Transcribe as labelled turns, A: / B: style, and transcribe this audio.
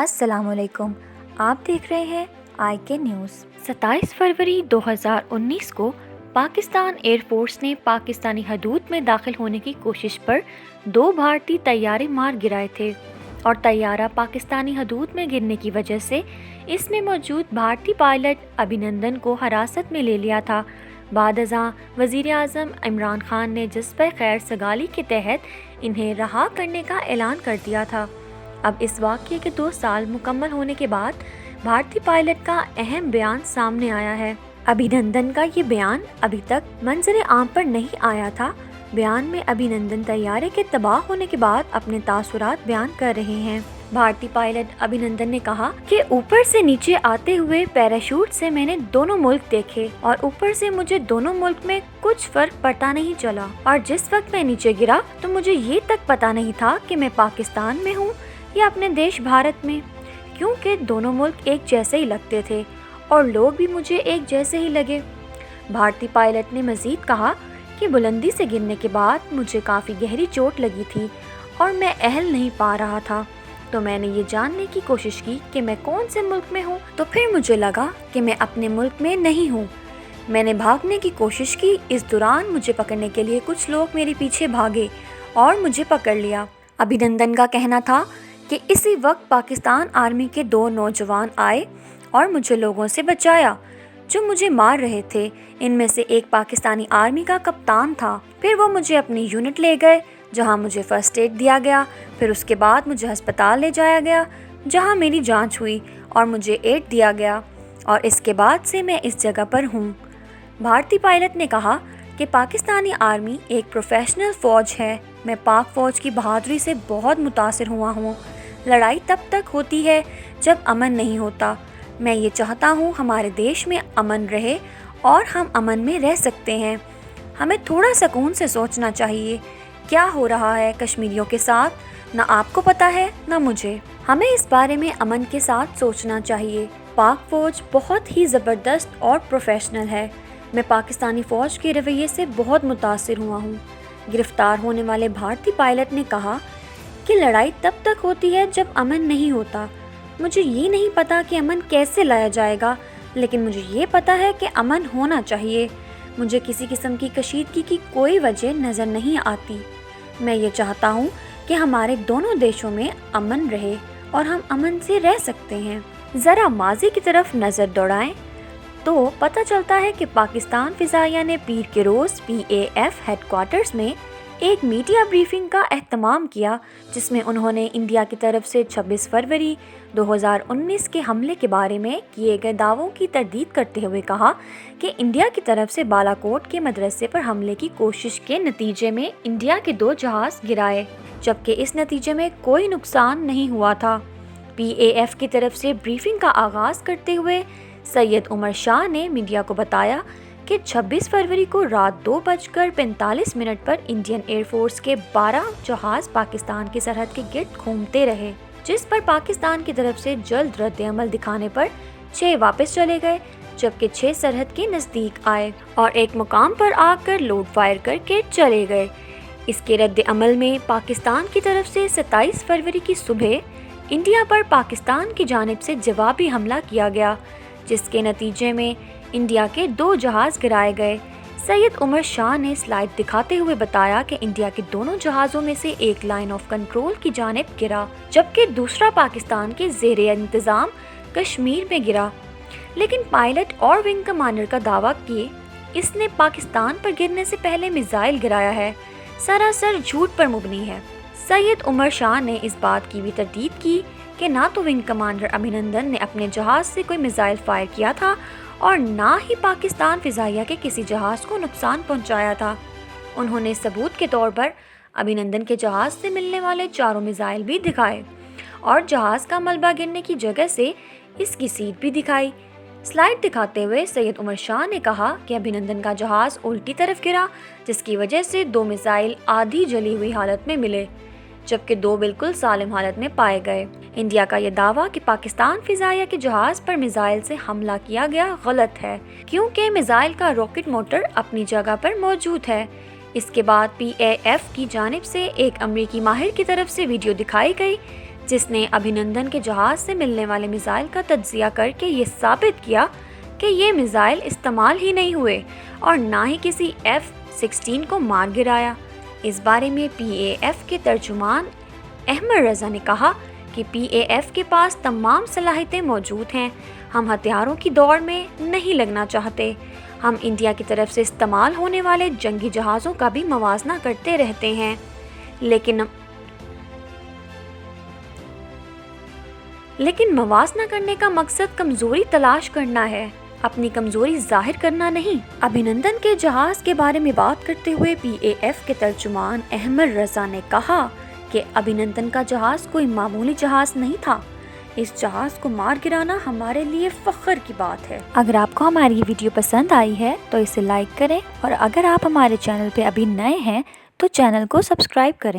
A: अस्सलाम वालेकुम। आप देख रहे हैं IK न्यूज़। 27 फरवरी 2019 को पाकिस्तान एयरफोर्स ने पाकिस्तानी हदूद में दाखिल होने की कोशिश पर 2 भारतीय तैयारे मार गिराए थे और तैयारा पाकिस्तानी हदूद में गिरने की वजह से इसमें मौजूद भारतीय पायलट अभिनंदन को हिरासत में ले लिया था। बाद-अज़ां वज़ीर आज़म इमरान खान ने जज़्बे खैर सगाली के तहत इन्हें रहा करने का ऐलान कर दिया था। अब इस वाक़ये के 2 साल मुकम्मल होने के बाद भारतीय पायलट का अहम बयान सामने आया है। अभिनंदन का ये बयान अभी तक मंज़र आम पर नहीं आया था। बयान में अभिनंदन तैयारे के तबाह होने के बाद अपने तासुरात बयान कर रहे हैं। भारतीय पायलट अभिनंदन ने कहा कि ऊपर से नीचे आते हुए पैराशूट से मैंने दोनों मुल्क देखे और ऊपर से मुझे दोनों मुल्क में कुछ फर्क पता नहीं चला, और जिस वक्त मैं नीचे गिरा तो मुझे ये तक पता नहीं था कि मैं पाकिस्तान में हूँ या अपने देश भारत में, क्योंकि दोनों मुल्क एक जैसे ही लगते थे और लोग भी मुझे एक जैसे ही लगे। भारतीय पायलट ने मज़ीद कहा कि बुलंदी से गिरने के बाद मुझे काफ़ी गहरी चोट लगी थी और मैं अहल नहीं पा रहा था, तो मैंने ये जानने की कोशिश की कि मैं कौन से मुल्क में हूँ, तो फिर मुझे लगा कि मैं अपने मुल्क में नहीं हूँ। मैंने भागने की कोशिश की। इस दौरान मुझे पकड़ने के लिए कुछ लोग मेरे पीछे भागे और मुझे पकड़ लिया। अभिनंदन का कहना था कि इसी वक्त पाकिस्तान आर्मी के 2 नौजवान आए और मुझे लोगों से बचाया जो मुझे मार रहे थे। इनमें से एक पाकिस्तानी आर्मी का कप्तान था। फिर वो मुझे अपनी यूनिट ले गए जहां मुझे फर्स्ट एड दिया गया। फिर उसके बाद मुझे अस्पताल ले जाया गया जहां मेरी जांच हुई और मुझे एड दिया गया, और इसके बाद से मैं इस जगह पर हूं। भारतीय पायलट ने कहा कि पाकिस्तानी आर्मी एक प्रोफेशनल फ़ौज है। मैं पाक फ़ौज की बहादुरी से बहुत मुतासिर हुआ हूँ। लड़ाई तब तक होती है जब अमन नहीं होता। मैं ये चाहता हूँ हमारे देश में अमन रहे और हम अमन में रह सकते हैं। हमें थोड़ा सुकून से सोचना चाहिए। क्या हो रहा है कश्मीरियों के साथ, ना आपको पता है ना मुझे। हमें इस बारे में अमन के साथ सोचना चाहिए। पाक फ़ौज बहुत ही ज़बरदस्त और प्रोफेशनल है। मैं पाकिस्तानी फ़ौज के रवैये से बहुत मुतासिर हुआ हूँ। गिरफ्तार होने वाले भारतीय पायलट ने कहा कि लड़ाई तब तक होती है जब अमन नहीं होता। मुझे ये नहीं पता कि अमन कैसे लाया जाएगा, लेकिन मुझे ये पता है कि अमन होना चाहिए। मुझे किसी किस्म की कशीदगी की कोई वजह नज़र नहीं आती। मैं ये चाहता हूँ कि हमारे दोनों देशों में अमन रहे और हम अमन से रह सकते हैं। ज़रा माजी की तरफ नज़र दौड़ाएं तो पता चलता है कि पाकिस्तान फ़िज़ाइया ने पीर के रोज़ PAF हेडक्वार्टर्स में एक मीडिया ब्रीफिंग का एहतमाम किया, जिसमें उन्होंने इंडिया की तरफ से 26 फरवरी 2019 के हमले के बारे में किए गए दावों की तरदीद करते हुए कहा कि इंडिया की तरफ से बालाकोट के मदरसे पर हमले की कोशिश के नतीजे में इंडिया के 2 जहाज़ गिराए, जबकि इस नतीजे में कोई नुकसान नहीं हुआ था। PAF की तरफ से ब्रीफिंग का आगाज़ करते हुए सैयद उमर शाह ने मीडिया को बताया कि 26 फरवरी को रात 2:45 पर इंडियन एयरफोर्स के 12 जहाज़ पाकिस्तान की सरहद के गिर्द घूमते रहे, जिस पर पाकिस्तान की तरफ से जल्द रद्द अमल दिखाने पर 6 वापस चले गए, जबकि 6 सरहद के नज़दीक आए और एक मुकाम पर आकर लोड फायर करके चले गए। इसके रद्द अमल में पाकिस्तान की तरफ से 27 फरवरी की सुबह इंडिया पर पाकिस्तान की जानिब से जवाबी हमला किया गया, जिसके नतीजे में इंडिया के 2 जहाज़ गिराए गए। सैयद उमर शाह ने स्लाइड दिखाते हुए बताया कि इंडिया के दोनों जहाज़ों में से एक लाइन ऑफ कंट्रोल की जानिब गिरा, जबकि दूसरा पाकिस्तान के ज़ेरे इंतज़ाम कश्मीर में गिरा। लेकिन पायलट और विंग कमांडर का दावा कि इसने पाकिस्तान पर गिरने से पहले मिसाइल गिराया है, सरासर झूठ पर मुबनी है। सैयद उमर शाह ने इस बात की भी तरदीद की कि ना तो विंग कमांडर अभिनंदन ने अपने जहाज़ से कोई मिसाइल फायर किया था और ना ही पाकिस्तान फ़िज़ाइया के किसी जहाज़ को नुकसान पहुंचाया था। उन्होंने सबूत के तौर पर अभिनंदन के जहाज़ से मिलने वाले 4 मिसाइल भी दिखाए और जहाज़ का मलबा गिरने की जगह से इसकी सीट भी दिखाई। स्लाइड दिखाते हुए सैयद उमर शाह ने कहा कि अभिनंदन का जहाज़ उल्टी तरफ गिरा, जिसकी वजह से 2 मिसाइल आधी जली हुई हालत में मिले, जबकि 2 बिल्कुल सालिम हालत में पाए गए। इंडिया का यह दावा कि पाकिस्तान फ़िज़ाइया के जहाज़ पर मिसाइल से हमला किया गया गलत है, क्योंकि मिसाइल का रॉकेट मोटर अपनी जगह पर मौजूद है। इसके बाद PAF की जानिब से एक अमरीकी माहिर की तरफ से वीडियो दिखाई गई جس نے ابھینندن کے جہاز سے ملنے والے میزائل کا تجزیہ کر کے یہ ثابت کیا کہ یہ میزائل استعمال ہی نہیں ہوئے اور نہ ہی کسی F-16 کو مار گرایا۔ اس بارے میں PAF کے ترجمان احمد رضا نے کہا کہ PAF کے پاس تمام صلاحیتیں موجود ہیں، ہم ہتھیاروں کی دوڑ میں نہیں لگنا چاہتے، ہم انڈیا کی طرف سے استعمال ہونے والے جنگی جہازوں کا بھی موازنہ کرتے رہتے ہیں، لیکن موازنہ کرنے کا مقصد کمزوری تلاش کرنا ہے، اپنی کمزوری ظاہر کرنا نہیں۔ ابھینندن کے جہاز کے بارے میں بات کرتے ہوئے PAF کے ترجمان احمد رضا نے کہا کہ ابھینندن کا جہاز کوئی معمولی جہاز نہیں تھا، اس جہاز کو مار گرانا ہمارے لیے فخر کی بات ہے۔ اگر آپ کو ہماری یہ ویڈیو پسند آئی ہے تو اسے لائک کریں، اور اگر آپ ہمارے چینل پہ ابھی نئے ہیں تو چینل کو سبسکرائب کریں۔